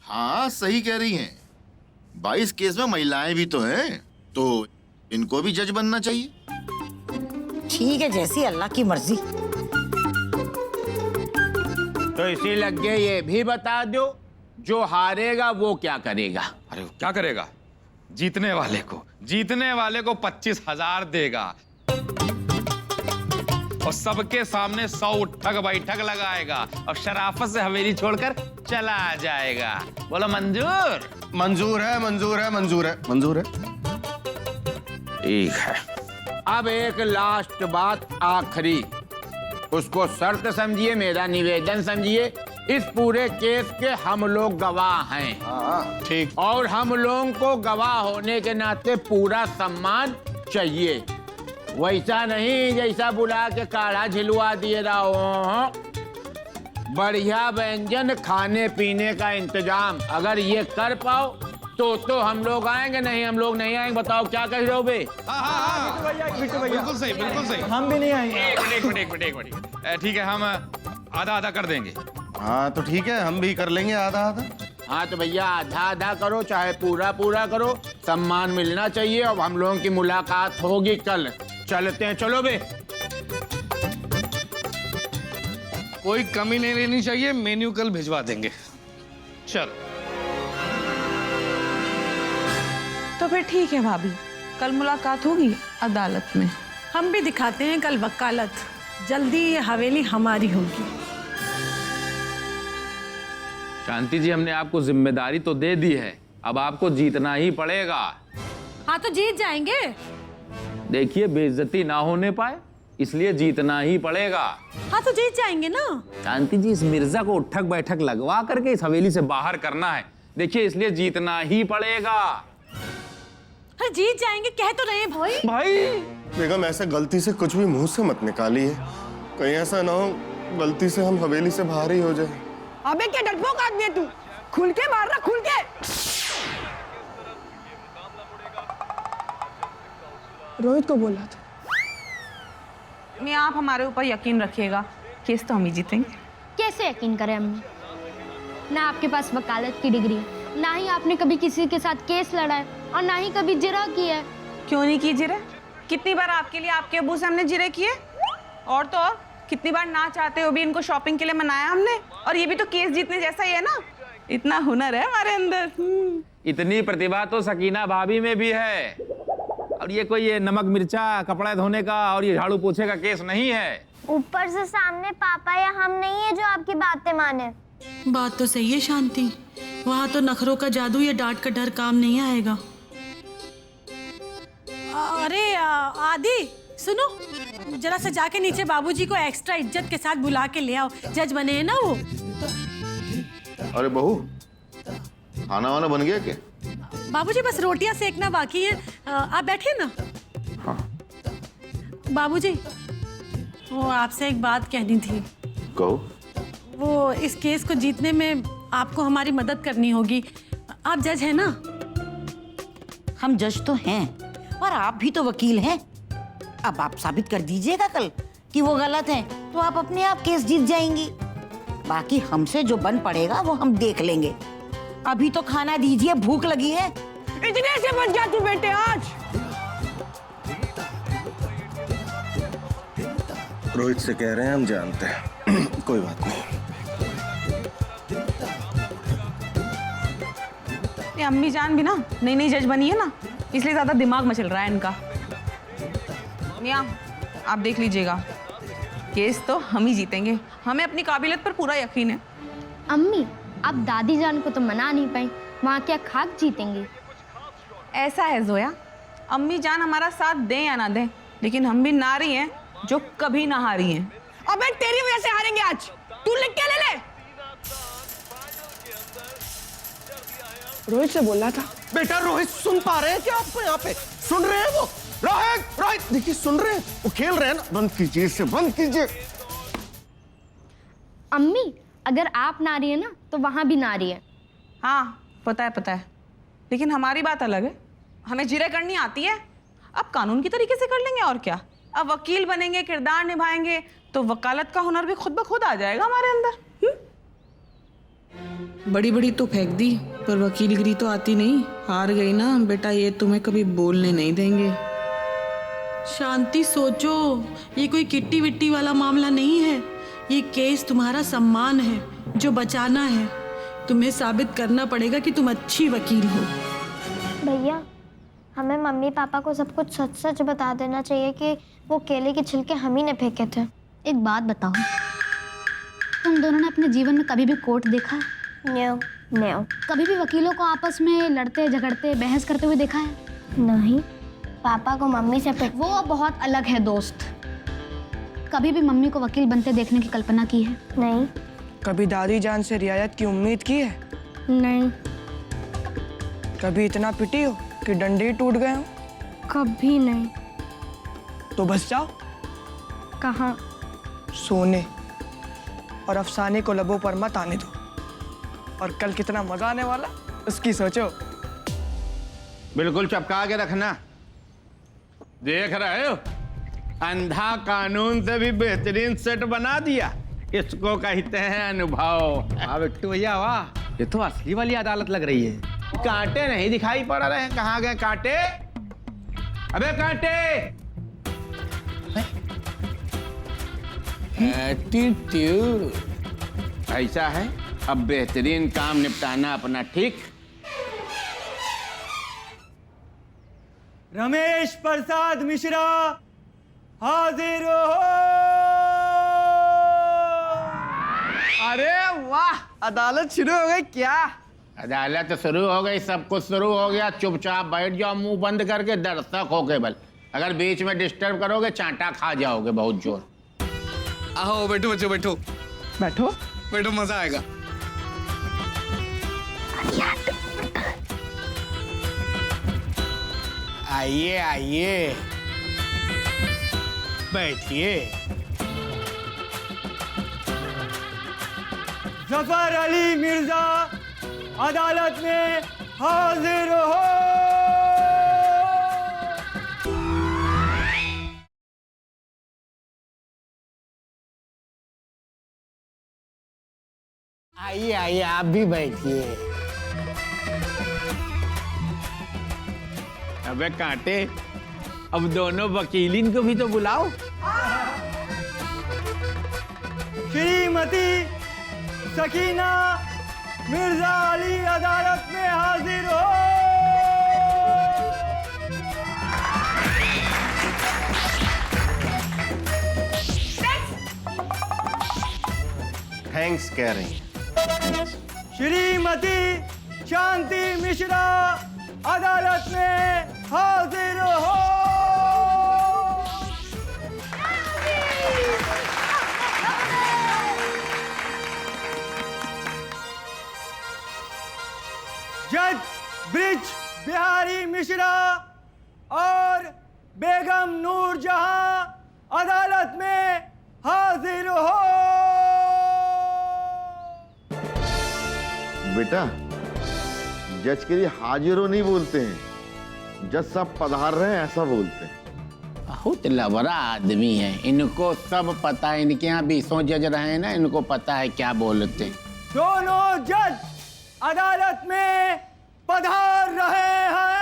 हाँ सही कह रही हैं। 22 केस में महिलाएं भी तो हैं, तो इनको भी जज बनना चाहिए। ठीक है, जैसी अल्लाह की मर्जी। तो इसी लगे ये भी बता दो, जो हारेगा वो क्या करेगा? अरे वो क्या करेगा? जीतने वाले को 25,000 देगा और सबके सामने 100 उठक बैठक लगाएगा और शराफत से हवेली छोड़कर चला जाएगा। बोलो मंजूर? मंजूर है, मंजूर है, मंजूर है, मंजूर है। ठीक है। अब एक लास्ट बात, आखिरी, उसको शर्त समझिए, मेरा निवेदन समझिए। इस पूरे केस के हम लोग गवाह हैं। ठीक। और हम लोगों को गवाह होने के नाते पूरा सम्मान चाहिए। वैसा नहीं जैसा बुला के काढ़ा झिलवा दिए रहो। बढ़िया व्यंजन, खाने पीने का इंतजाम अगर ये कर पाओ तो हम लोग आएंगे, नहीं हम लोग नहीं आएंगे। बताओ क्या कह रहे हो बे? बिल्कुल सही, बिल्कुल सही। हम भी नहीं आएंगे। एक मिनट। ठीक है, हम आधा आधा कर देंगे। हाँ तो ठीक है, हम भी कर लेंगे आधा आधा। हाँ तो भैया आधा आधा करो, चाहे पूरा पूरा करो, सम्मान मिलना चाहिए। और हम लोगों की मुलाकात होगी कल। चलते हैं, चलो बे। कोई कमी नहीं रहनी चाहिए, मेन्यू कल भिजवा देंगे। चल। तो फिर ठीक है भाभी, कल मुलाकात होगी अदालत में। हम भी दिखाते हैं कल वकालत। जल्दी ये हवेली हमारी होगी। शांति जी, हमने आपको जिम्मेदारी तो दे दी है, अब आपको जीतना ही पड़ेगा। हाँ तो जीत जाएंगे। देखिए बेइज्जती ना होने पाए, इसलिए जीतना ही पड़ेगा। हाँ तो जीत जाएंगे ना। शांति जी, इस मिर्जा को उठक बैठक लगवा करके इस हवेली से बाहर करना है। देखिए इसलिए जीतना ही पड़ेगा। अरे जीत जाएंगे कह तो रहे भाई। बेगम ऐसे गलती से कुछ भी मुंह से मत निकालिए, कहीं ऐसा ना हो गलती से हम हवेली से बाहर ही हो जाए। अबे क्या डरपोक आदमी है तू, खुल के मार रहा, खुल के। रोहित को बोला था। मैं आप हमारे ऊपर यकीन रखिएगा, केस तो हम ही जीतेंगे। कैसे यकीन करें अम्मी? ना आपके पास वकालत की डिग्री है, ना ही आपने कभी किसी के साथ केस लड़ा है, और ना ही कभी जिरह किया है। क्यों नहीं की जिरह? कितनी बार आपके लिए आपके अब्बू से हमने जिरह किए। और तो और कितनी बार ना चाहते हो भी इनको शॉपिंग के लिए मनाया हमने। और ये भी तो केस जीतने जैसा ही है ना। इतना हुनर है हमारे अंदर। इतनी प्रतिभा तो सकीना भाभी में भी है। और ये कोई ये नमक मिर्चा कपड़ा धोने का और ये झाड़ू पोछे का केस नहीं है। ऊपर से सामने पापा या हम नहीं है जो आपकी बातें माने। बात तो सही है शांति, वहाँ तो नखरों का जादू या डांट का डर काम नहीं आएगा। अरे आदि सुनो, जरा से जाके नीचे बाबूजी को एक्स्ट्रा इज्जत के साथ बुला के ले आओ। जज बने हैं ना वो। अरे बहू, खाना वाना बन गया क्या? बाबूजी बस रोटियां सेकना बाकी है, आप बैठिए ना। हाँ। बाबूजी, वो आपसे एक बात कहनी थी। कहो। वो इस केस को जीतने में आपको हमारी मदद करनी होगी। आप जज हैं ना? हम जज तो हैं, और आप भी तो वकील हैं। अब आप साबित कर दीजिएगा कल कि वो गलत हैं, तो आप अपने आप केस जीत जाएंगी। बाकी हमसे जो बन पड़ेगा वो हम देख लेंगे। अभी तो खाना दीजिए, भूख लगी है। इतने से बच जा तू बेटे आज। रोहित से कह रहे हैं, हम जानते हैं। कोई बात नहीं। ये अम्मी जान भी ना नई नई जज बनी है ना, इसलिए ज्यादा दिमाग मचल रहा है इनका। मियां, आप देख लीजिएगा, केस तो हम ही जीतेंगे। हमें अपनी काबिलियत पर पूरा यकीन है। अम्मी, आप दादी जान को तो मना नहीं पाई, वहाँ क्या खाक जीतेंगे? ऐसा है जोया, अम्मी जान हमारा साथ दें या ना दें, लेकिन हम भी नारी हैं जो कभी ना हारी हैं। अबे तेरी वजह से हारेंगे आज, तू लिख के ले ले। रोहित से बोला था। बेटा रोहित सुन पा रहे हैं क्या आपको? यहाँ पे सुन रहे हैं वो? रोहित, रोहित देखिए सुन रहे हैं, वो खेल रहे हैं ना। बंद कीजिए इसे, बंद कीजिए। अम्मी, अगर आप नारी है ना तो वहाँ भी नारी है। हाँ पता है, लेकिन हमारी बात अलग है। हमें जिरह करनी आती है, अब कानून की तरीके से कर लेंगे और क्या। अब वकील बनेंगे, किरदार निभाएंगे, तो वकालत का हुनर भी खुद ब खुद आ जाएगा हमारे अंदर। बड़ी बड़ी तो फेंक दी, पर वकीलगिरी तो आती नहीं। हार गई ना बेटा, ये तुम्हें कभी बोलने नहीं देंगे। शांति सोचो, ये कोई किट्टी विट्टी वाला मामला नहीं है। ये केस तुम्हारा सम्मान है जो बचाना है। तुम्हें साबित करना पड़ेगा कि तुम अच्छी वकील हो। भैया, हमें मम्मी पापा को सब कुछ सच सच बता देना चाहिए कि वो केले के छिलके हम ही ने फेंके थे। एक बात बताओ, तुम दोनों ने अपने जीवन में कभी भी कोर्ट देखा है? No no. कभी भी वकीलों को आपस में लड़ते झगड़ते बहस करते हुए देखा है? नहीं। पापा को मम्मी से पिट। वो बहुत अलग है दोस्त। कभी भी मम्मी को वकील बनते देखने की कल्पना की है? नहीं। कभी दादी जान से रियायत की उम्मीद की है? नहीं। कभी इतना पिटी हो कि डंडे ही टूट गए हो? कभी नहीं। तो बस जाओ। कहाँ? सोने और अफसाने को लबों पर मत आने दो। और कल कितना मजा आने वाला उसकी सोचो। बिल्कुल चपका के रखना। देख रहे हो, अंधा कानून से भी बेहतरीन सेट बना दिया। इसको कहते हैं अनुभव। वाह बिट्टू भैया वाह, ये तो असली वाली अदालत लग रही है। कांटे नहीं दिखाई पड़ रहे हैं, कहाँ गए कांटे? अबे कांटे! एटीट्यूड ऐसा है, अब बेहतरीन काम निपटाना अपना, ठीक? रमेश प्रसाद मिश्रा हाजिर हो। अरे वाह, अदालत शुरू हो गई क्या? अदालत शुरू हो गई, सब कुछ शुरू हो गया। चुपचाप बैठ जाओ, मुंह बंद करके, दर्शक हो केवल। अगर बीच में डिस्टर्ब करोगे चांटा खा जाओगे बहुत जोर। आओ बैठो बच्चों, बैठो बैठो बैठो, मजा आएगा। आइए आइए, बैठिए। जफर अली मिर्जा अदालत में हाजिर हो। आइए आइए, आप भी बैठिए। अबे कांटे, अब दोनों वकीलिन को भी तो बुलाओ। श्रीमती सकीना मिर्जा अली अदालत में हाजिर हो। थैंक्स कह रही हैं। श्रीमती शांति मिश्रा अदालत में हाजिर हो। जज ब्रिज बिहारी मिश्रा और बेगम नूरजहां अदालत में हाजिर हो। बेटा, जज के लिए हाजिर हो नहीं बोलते हैं, जज साहब पधार रहे हैं ऐसा बोलते हैं। बहुत लबरा आदमी है, इनको सब पता है। इनके यहाँ 20 जज रहे हैं ना, इनको पता है क्या बोलते हैं। दोनों जज अदालत में पधार रहे हैं।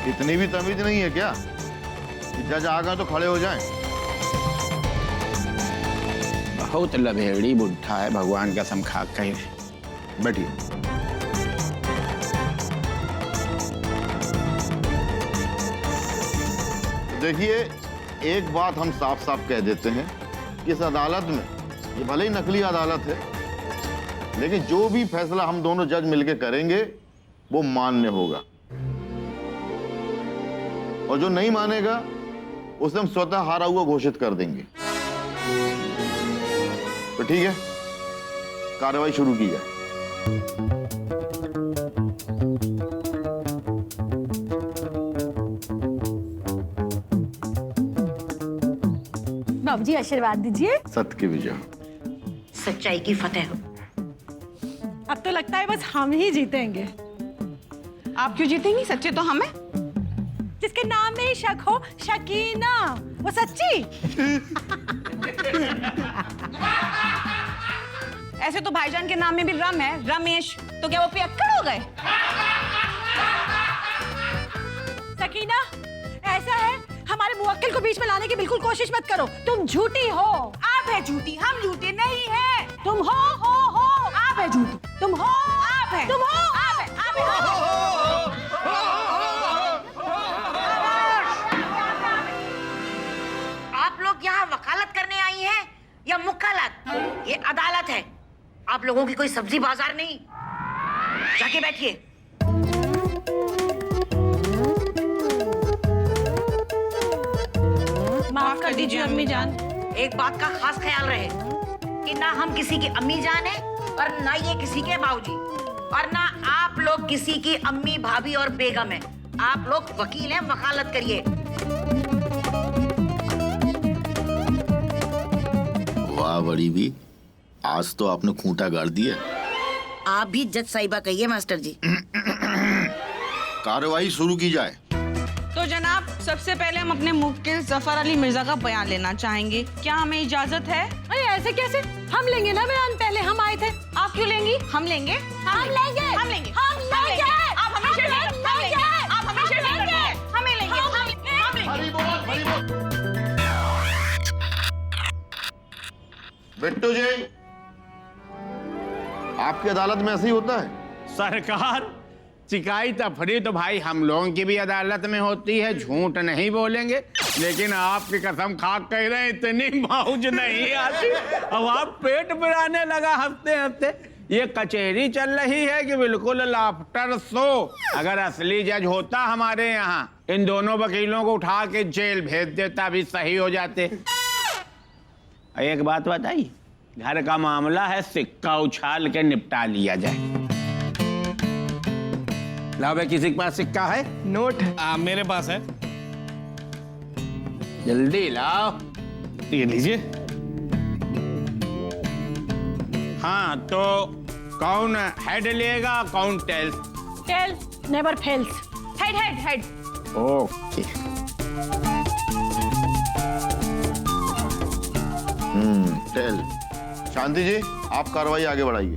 इतनी भी तमीज नहीं है क्या कि जज आ गए तो खड़े हो जाएं? बहुत लभेड़ी बुढ़ा है, भगवान का कसम खा कहे। बैठिए। देखिए, एक बात हम साफ साफ कह देते हैं कि इस अदालत में, ये भले ही नकली अदालत है, लेकिन जो भी फैसला हम दोनों जज मिलकर करेंगे वो मान्य होगा, और जो नहीं मानेगा उसे हम स्वतः हारा हुआ घोषित कर देंगे। तो ठीक है, कार्रवाई शुरू की जाए। बाबूजी आशीर्वाद दीजिए। सत्य की विजय। सच्चाई की फतेह हो। अब तो लगता है बस हम ही जीतेंगे। आप क्यों जीतेंगी? सच्चे तो हम हैं। जिसके नाम में ही शक हो, शकीना, वो सच्ची। ऐसे तो भाईजान के नाम में भी रम है, रमेश। तो क्या वो पियक्कड़ हो गए? सकीना, ऐसा है, हमारे मुवक्किल को बीच में लाने की बिल्कुल कोशिश मत करो। तुम झूठी हो। आप है झूठी, हम झूठे नहीं हैं। तुम हो। आप है झूठी, तुम हो। आप है, तुम हो। आप है, आप है। आप लोग यहाँ वकालत करने आई हैं या मुक्कालत? ये अदालत है, आप लोगों की कोई सब्जी बाजार नहीं। जाके बैठिए। माफ कर दीजिए अम्मी जान। एक बात का खास ख्याल रहे कि ना हम किसी की अम्मी जान है और ना ये किसी के बाबूजी, और ना आप लोग किसी की अम्मी, भाभी और बेगम है। आप लोग वकील हैं, वकालत करिए। वाह बड़ी भी, आज तो आपने खूंटा गाड़ दिया। आप भी जज साहिबा कहिए मास्टर जी। कार्रवाई शुरू की जाए। तो जनाब, सबसे पहले हम अपने मुवक्किल जफर अली मिर्जा का बयान लेना चाहेंगे। क्या हमें इजाजत है? अरे ऐसे कैसे? हम लेंगे ना बयान, पहले हम आए थे। आप क्यों लेंगी? हम लेंगे। हम लेंगे। हम लेंगे। हम लेंगे। आप हमेशा लेंगे। हम लेंगे। आप हमेशा लेंगे। हमें लेंगे। हम लेंगे। बिट्टू जी, आपकी अदालत में ऐसे ही होता है? सरकार, शिकाई तफरी तो भाई हम लोगों की भी अदालत में होती है, झूठ नहीं बोलेंगे। लेकिन आपकी कसम खा कह रहे हैं, इतनी मौज नहीं आती। अब आप पेट पिराने लगा हंसते हंसते। ये कचहरी चल रही है कि बिल्कुल लाफ्टर शो। अगर असली जज होता हमारे यहाँ, इन दोनों वकीलों को उठा के जेल भेज देता, भी सही हो जाते। एक बात बताइए, घर का मामला है, सिक्का उछाल के निपटा लिया जाए। लाओ भाई, किसी के पास सिक्का है? नोट मेरे पास है। जल्दी लाओ। ये लीजिए। हाँ, तो कौन हेड लेगा, कौन tails? Tails never fails. Head head head. Okay. Tail. Shanti ji, आप कार्रवाई आगे बढ़ाइए।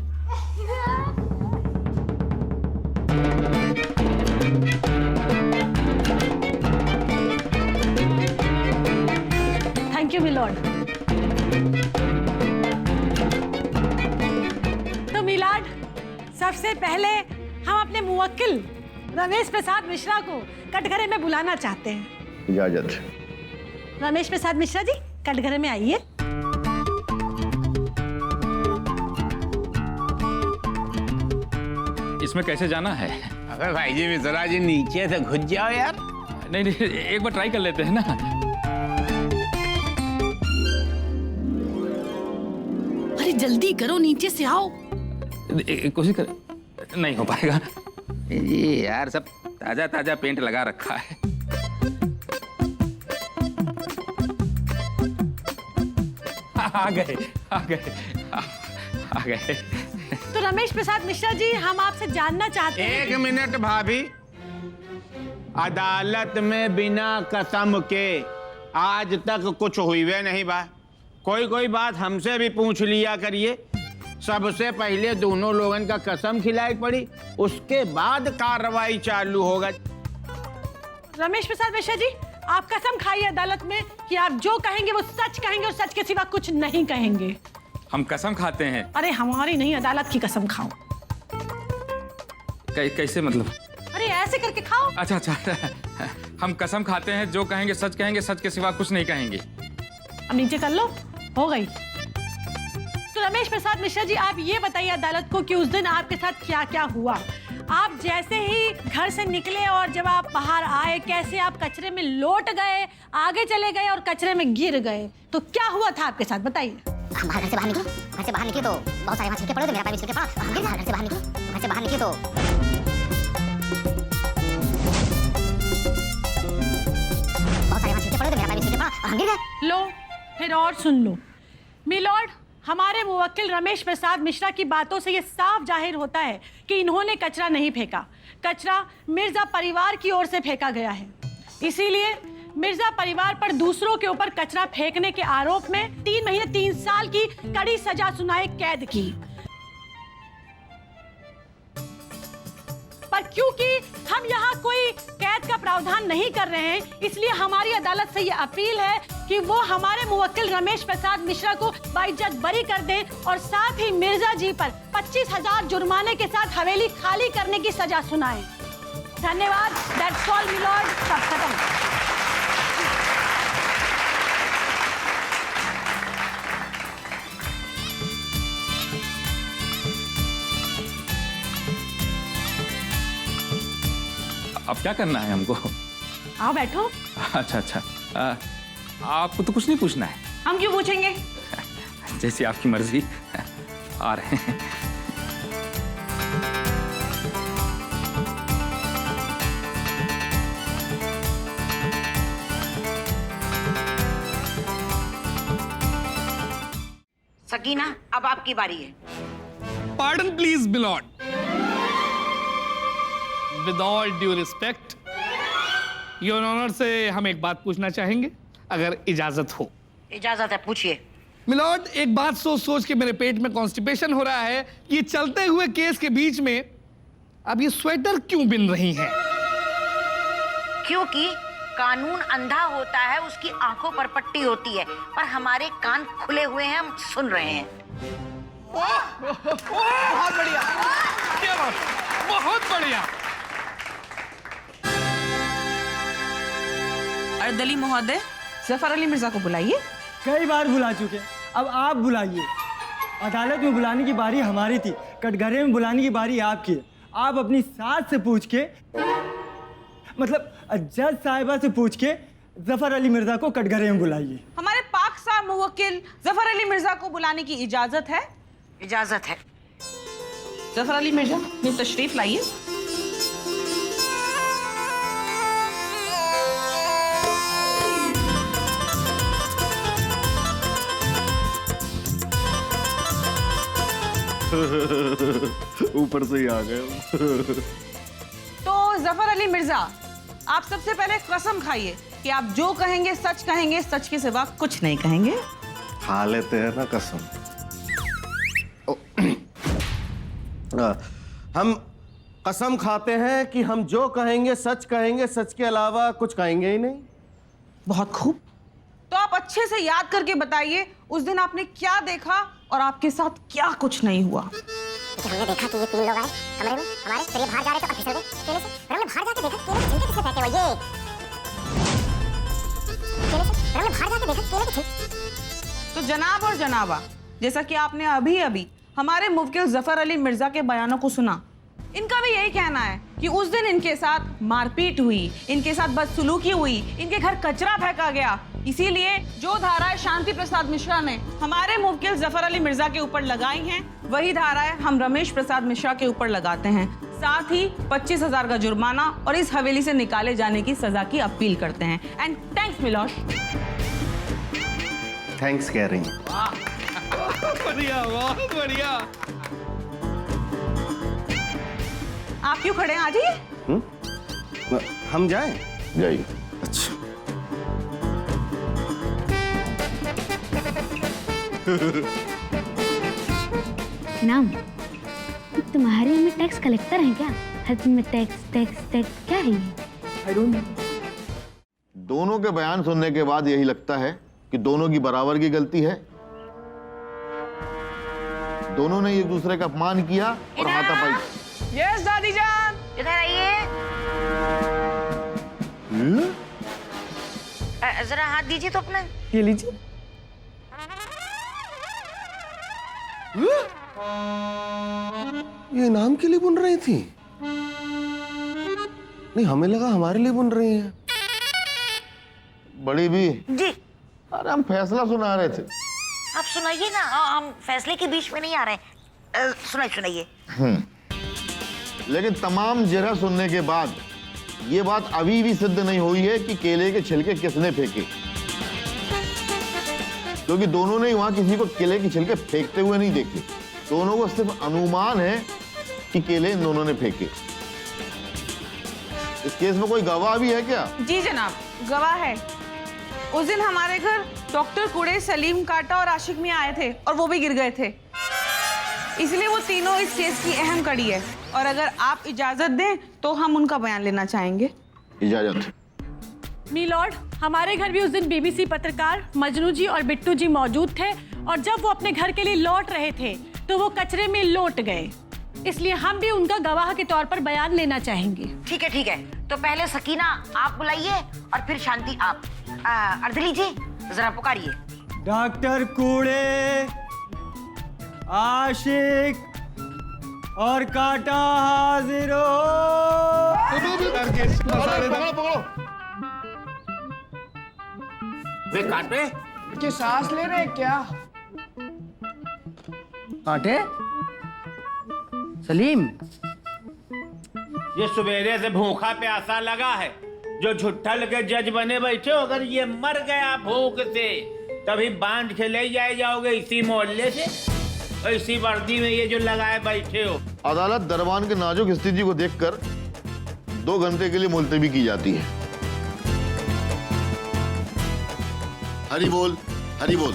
Thank you milord. तो मिलॉर्ड, सबसे पहले हम अपने मुवक्किल रमेश प्रसाद मिश्रा को कटघरे में बुलाना चाहते हैं। इजाजत। रमेश प्रसाद मिश्रा जी, कटघरे में आइए। इसमें कैसे जाना है? अबे भाई जी, मिश्रा जी नीचे से घुस जाओ यार। नहीं नहीं, एक बार ट्राई कर लेते हैं ना। अरे जल्दी करो, नीचे से आओ। कोशिश कर, नहीं हो पाएगा। ये यार सब ताजा ताजा पेंट लगा रखा है। आ गए आ गए आ गए। तो रमेश प्रसाद मिश्रा जी, हम आपसे जानना चाहते हैं। एक मिनट भाभी, अदालत में बिना कसम के आज तक कुछ हुई नहीं बा। कोई बात हमसे भी पूछ लिया करिए। सबसे पहले दोनों लोगों का कसम खिलाई पड़ी, उसके बाद कार्रवाई चालू होगा। रमेश प्रसाद मिश्रा जी, आप कसम खाइए अदालत में कि आप जो कहेंगे वो सच कहेंगे और सच के सिवा कुछ नहीं कहेंगे। हम कसम खाते हैं। अरे हमारी नहीं, अदालत की कसम खाओ। कैसे मतलब? अरे ऐसे करके खाओ। अच्छा अच्छा, हम कसम खाते हैं, जो कहेंगे सच के सिवा कुछ नहीं कहेंगे। अब नीचे कर लो, हो गई। तो रमेश प्रसाद मिश्रा जी, आप ये बताइए अदालत को कि उस दिन आपके साथ क्या क्या हुआ। आप जैसे ही घर से निकले और जब आप बाहर आए, कैसे आप कचरे में लौट गए, आगे चले गए और कचरे में गिर गए, तो क्या हुआ था आपके साथ, बताइए। हम घर से बाहर निकले तो बहुत सारे वहाँ छिलके पड़े, तो मेरा पैर भी छिलके पड़ा और हम गिर गए। घर से बाहर निकले तो बहुत सारे वहाँ छिलके पड़े, तो मेरा पैर भी छिलके पड़ा और हम गिर गए। लो, फिर और सुन लो। मिलॉर्ड, हमारे मुवक्किल रमेश प्रसाद मिश्रा की बातों से ये साफ जाहिर होता है कि इन्होंने कचरा नहीं फेंका। कचरा मिर्जा परिवार की ओर से फेंका गया है। इसीलिए मिर्जा परिवार पर दूसरों के ऊपर कचरा फेंकने के आरोप में 3 महीने 3 साल की कड़ी सजा सुनाए कैद की। पर क्योंकि हम यहाँ कोई कैद का प्रावधान नहीं कर रहे हैं, इसलिए हमारी अदालत से यह अपील है कि वो हमारे मुवक्किल रमेश प्रसाद मिश्रा को बाइज्जत बरी कर दें और साथ ही मिर्जा जी पर 25,000 जुर्माने के साथ हवेली खाली करने की सजा सुनाएं। धन्यवाद। That's all milord. सब खत्म। अब क्या करना है हमको? आओ बैठो। अच्छा अच्छा, आपको तो कुछ नहीं पूछना है। हम क्यों पूछेंगे? जैसी आपकी मर्जी। आ रहे हैं। सकीना, अब आपकी बारी है। Pardon please milord. With all due respect, your honour से हम एक बात पूछना चाहेंगे, अगर इजाजत हो। इजाजत है, पूछिए। मिलॉर्ड, एक बात सोच सोच के मेरे पेट में कॉन्स्टिपेशन हो रहा है। ये चलते हुए केस के बीच में अब ये स्वेटर क्यों बिन रही हैं? क्योंकि कानून अंधा होता है, उसकी आंखों पर पट्टी होती है, पर हमारे कान खुले हुए हैं, हम सुन रहे हैं। बहुत बढ़िया, क्या बात, बहुत बढ़िया। अर्दली महोदय, जफर अली मिर्जा को बुलाइए। कई बार बुला चुके, अब आप बुलाइए। अदालत में बुलाने की बारी हमारी थी, कटघरे में बुलाने की बारी आपकी है। आप अपनी सास से पूछ के, मतलब जज साहिबा से पूछ के जफर अली मिर्जा को कटघरे में बुलाइए। हमारे पाक साहब मुवक्किल जफर अली मिर्जा को बुलाने की इजाजत है? इजाजत है। जफर अली मिर्जा, अपनी तशरीफ लाइए। ऊपर से ही आ गए। तो जफर अली मिर्जा, आप सबसे पहले कसम खाइए कि आप जो कहेंगे सच कहेंगे, सच के सिवा कुछ नहीं कहेंगे। खा लेते हैं ना कसम। हम कसम खाते हैं कि हम जो कहेंगे सच कहेंगे, सच के अलावा कुछ कहेंगे ही नहीं। बहुत खूब। तो आप अच्छे से याद करके बताइए, उस दिन आपने क्या देखा और आपके साथ क्या कुछ नहीं हुआ? हमने देखा कि ये 3 लोग आए कमरे में हमारे, फिर ये बाहर जा रहे थे और फिसल गए केले से। फिर हमने बाहर जाके देखा केले के छिलके किससे फेंके हुए, ये केले से। फिर हमने बाहर जाके देखा केले के छिलके। तो जनाब और जनाबा, जैसा कि आपने अभी अभी हमारे मुवक्किल जफर अली मिर्जा के बयानों को सुना, इनका भी यही कहना है कि उस दिन इनके साथ मारपीट हुई, इनके साथ बदसलूकी हुई, इनके घर कचरा फेंका गया। इसीलिए जो धाराएं शांति प्रसाद मिश्रा ने हमारे मुवक्किल जफर अली मिर्जा के ऊपर लगाई हैं, वही धाराएं हम रमेश प्रसाद मिश्रा के ऊपर लगाते हैं। साथ ही 25,000 का जुर्माना और इस हवेली से निकाले जाने की सजा की अपील करते हैं। And thanks milord. थैंक्स कह रही हैं। बढ़िया, बहुत बढ़िया। आप क्यों खड़े हैं? आ जाइए। हम जाएं? जाइए। अच्छा। नाम, तुम्हारे में टैक्स कलेक्टर हैं क्या? हर दिन में टैक्स टैक्स टैक्स, क्या है ये? I don't know। दोनों के बयान सुनने के बाद यही लगता है कि दोनों की बराबर की गलती है। दोनों ने एक दूसरे का अपमान किया और हाथापाई। यस दादी जान, इधर आइए। जरा हाथ दीजिए तो अपने। ये लीजिए। ये इनाम के लिए बुन रही थी? नहीं, हमें लगा हमारे लिए बुन रही हैं। बड़ी भी जी, अरे हम फैसला सुना रहे थे। आप सुनाइए ना, हम फैसले के बीच में नहीं आ रहे। सुनाइए। लेकिन तमाम जगह सुनने के बाद ये बात अभी भी सिद्ध नहीं हुई है कि केले के छिलके किसने फेंके। क्योंकि दोनों ने वहां किसी को केले की छिलके फेंकते हुए नहीं देखे। दोनों को सिर्फ अनुमान है कि केले इन दोनों ने फेंके। इस केस में कोई गवाह भी है क्या? जी जनाब, गवाह है। उस दिन हमारे घर डॉक्टर कुड़े, सलीम काटा और आशिक मियां आए थे और वो भी गिर गए थे, इसलिए वो तीनों इस केस की अहम कड़ी है। और अगर आप इजाजत दें तो हम उनका बयान लेना चाहेंगे। इजाजत। मिलॉर्ड, हमारे घर भी उस दिन बीबीसी पत्रकार मजनू जी और बिट्टू जी मौजूद थे और जब वो अपने घर के लिए लौट रहे थे तो वो कचरे में लौट गए, इसलिए हम भी उनका गवाह के तौर पर बयान लेना चाहेंगे। ठीक है। तो पहले सकीना आप बुलाइए और फिर शांति आप। अर्दली जी जरा पुकारिए। डॉक्टर कूड़े, आशिक और काटा हाजिर हो। वे काटे कि सांस ले रहे क्या? काटे सलीम, ये सवेरे से भूखा प्यासा लगा है, जो झुट्ठल के जज बने बैठे हो। अगर ये मर गया भूख से तभी बांध के ले जाओगे इसी मोहल्ले से, और इसी वर्दी में ये जो लगाए बैठे हो। अदालत दरबान के नाजुक स्थिति को देखकर 2 घंटे के लिए मुलतवी की जाती है। हरी बोल, हरी बोल।